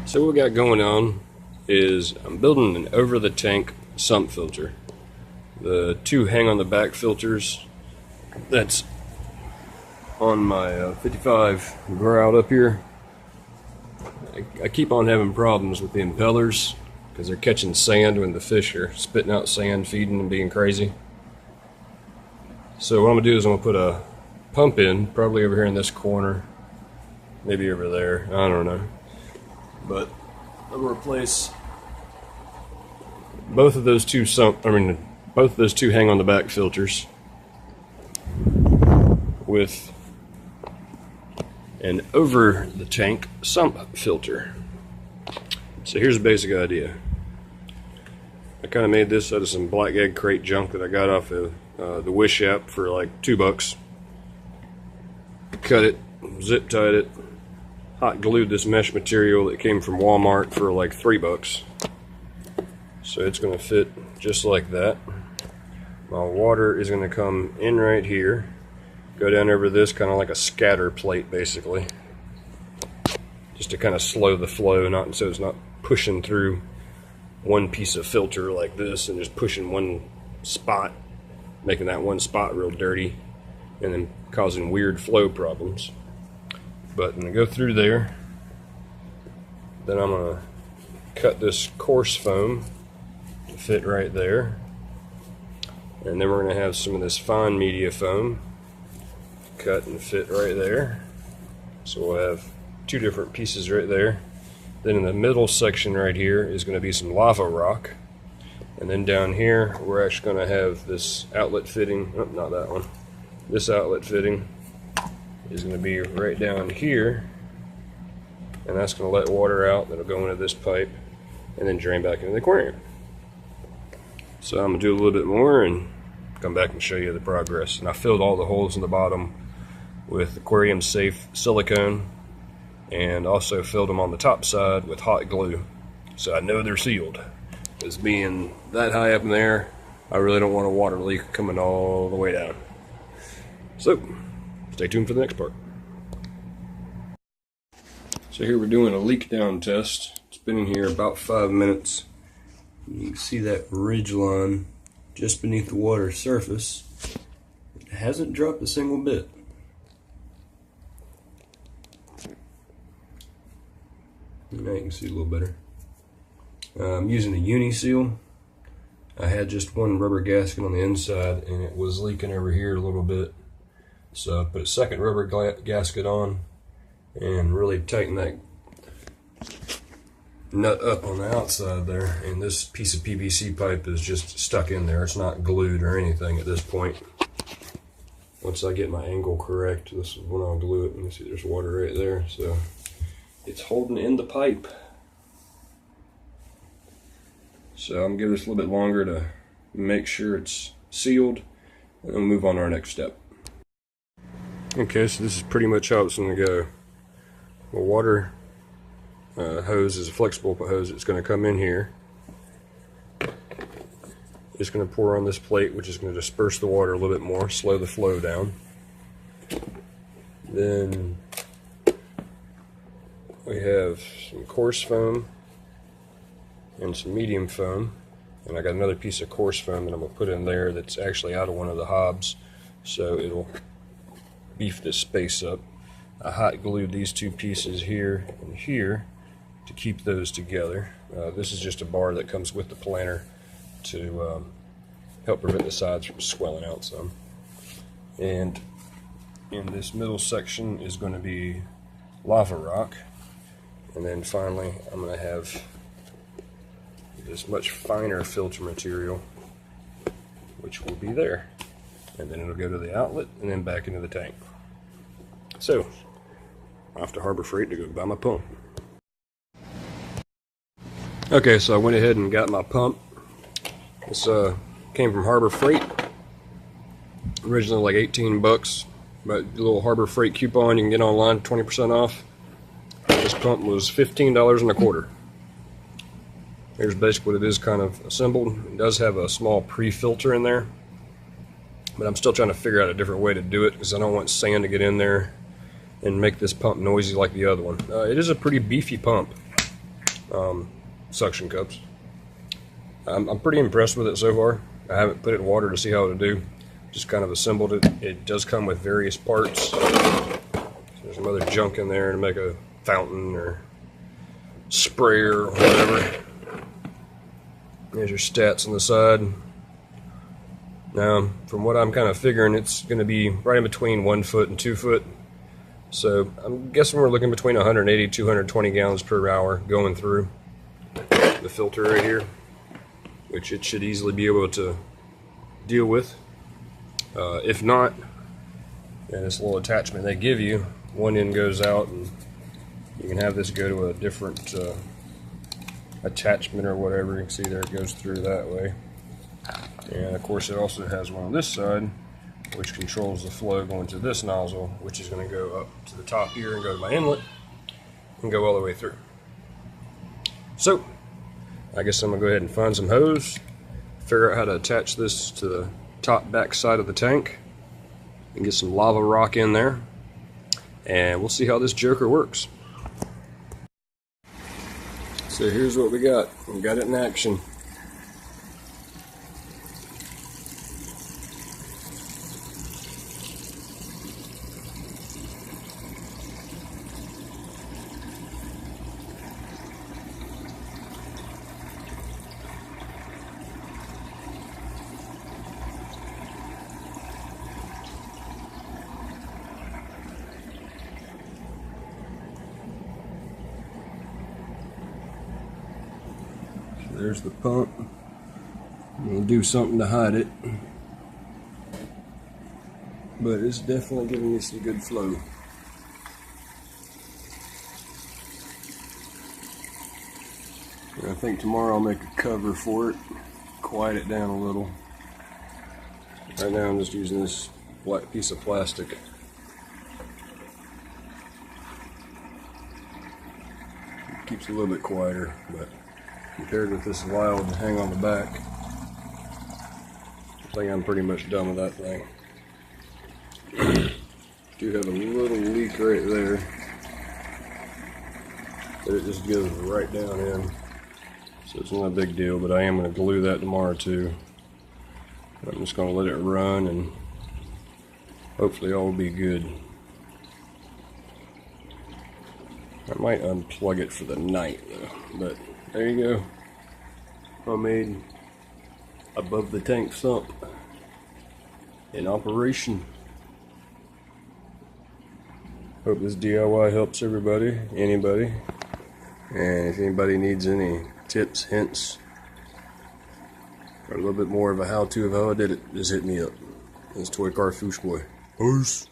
So what we got going on is I'm building an over-the-tank sump filter. The two hang on the back filters that's on my 55 grout up here. I keep on having problems with the impellers because they're catching sand when the fish are spitting out sand, feeding and being crazy. So what I'm going to do is I'm going to put a pump in, probably over here in this corner, maybe over there, I don't know. But I'm going to replace both of those two both of those two hang on the back filters with an over the tank sump filter. So here's the basic idea. I kind of made this out of some black egg crate junk that I got off of the Wish app for like $2. Cut it, zip tied it, hot glued this mesh material that came from Walmart for like $3. So it's going to fit just like that. My water is going to come in right here, go down over this, kind of like a scatter plate basically, just to kind of slow the flow, not so it's not pushing through one piece of filter like this and just pushing one spot, making that one spot real dirty and then causing weird flow problems. But I'm going to go through there, then I'm going to cut this coarse foam to fit right there, and then we're going to have some of this fine media foam cut and fit right there. So we'll have two different pieces right there. Then in the middle section right here is going to be some lava rock, and then down here we're actually going to have this outlet fitting, oh, not that one, this outlet fitting is going to be right down here, and that's going to let water out that'll go into this pipe and then drain back into the aquarium. So I'm going to do a little bit more and come back and show you the progress. And I filled all the holes in the bottom with aquarium safe silicone and also filled them on the top side with hot glue, so I know they're sealed. Because being that high up in there, I really don't want a water leak coming all the way down. So stay tuned for the next part. So here we're doing a leak down test. It's been in here about 5 minutes. You can see that ridge line just beneath the water surface. It hasn't dropped a single bit. Now you can see a little better. I'm using a uni seal. I had just one rubber gasket on the inside and it was leaking over here a little bit. So I put a second rubber gasket on and really tighten that nut up on the outside there, and this piece of PVC pipe is just stuck in there. It's not glued or anything at this point. Once I get my angle correct, this is when I'll glue it. And you see there's water right there, so it's holding in the pipe. So I'm gonna give this a little bit longer to make sure it's sealed, and then we'll move on to our next step. Okay, so this is pretty much how it's gonna go. The water hose is a flexible hose. It's going to come in here. It's going to pour on this plate, which is going to disperse the water a little bit more, slow the flow down. Then we have some coarse foam and some medium foam, and I got another piece of coarse foam that I'm going to put in there that's actually out of one of the hobs, so it'll beef this space up. I hot glued these two pieces here and here to keep those together. This is just a bar that comes with the planter to help prevent the sides from swelling out some. And in this middle section is going to be lava rock. And then finally I'm going to have this much finer filter material, which will be there. And then it'll go to the outlet and then back into the tank. So, off to Harbor Freight to go buy my pump. Okay, so I went ahead and got my pump. This came from Harbor Freight. Originally like 18 bucks, but a little Harbor Freight coupon you can get online, 20% off. This pump was $15.25. Here's basically what it is kind of assembled. It does have a small pre-filter in there, but I'm still trying to figure out a different way to do it because I don't want sand to get in there and make this pump noisy like the other one. It is a pretty beefy pump. suction cups. I'm pretty impressed with it so far. I haven't put it in water to see how it'll do. Just kind of assembled it. It does come with various parts. So there's some other junk in there to make a fountain or sprayer or whatever. There's your stats on the side. Now, from what I'm kind of figuring, it's going to be right in between 1 foot and 2 foot. So I'm guessing we're looking between 180 220 gallons per hour going through the filter right here, which it should easily be able to deal with. If not, and this little attachment they give you, one end goes out and you can have this go to a different attachment or whatever. You can see there it goes through that way. And of course it also has one on this side which controls the flow going to this nozzle, which is going to go up to the top here and go to my inlet and go all the way through. So I guess I'm going to go ahead and find some hose, figure out how to attach this to the top back side of the tank, and get some lava rock in there, and we'll see how this joker works. So here's what we got. We got it in action. There's the pump. I'm going to do something to hide it, but it's definitely giving me some good flow. And I think tomorrow I'll make a cover for it, quiet it down a little. Right now I'm just using this black piece of plastic. It keeps it a little bit quieter, but compared with this loud hang on the back, I think I'm pretty much done with that thing. Do have a little leak right there, but it just goes right down in, so it's not a big deal. But I am going to glue that tomorrow too. I'm just going to let it run and hopefully all will be good. I might unplug it for the night though, but there you go. Homemade above the tank sump in operation. Hope this DIY helps everybody, anybody. And if anybody needs any tips, hints, or a little bit more of a how-to of how I did it, just hit me up. It's Toy Car Foosh Boy. Peace.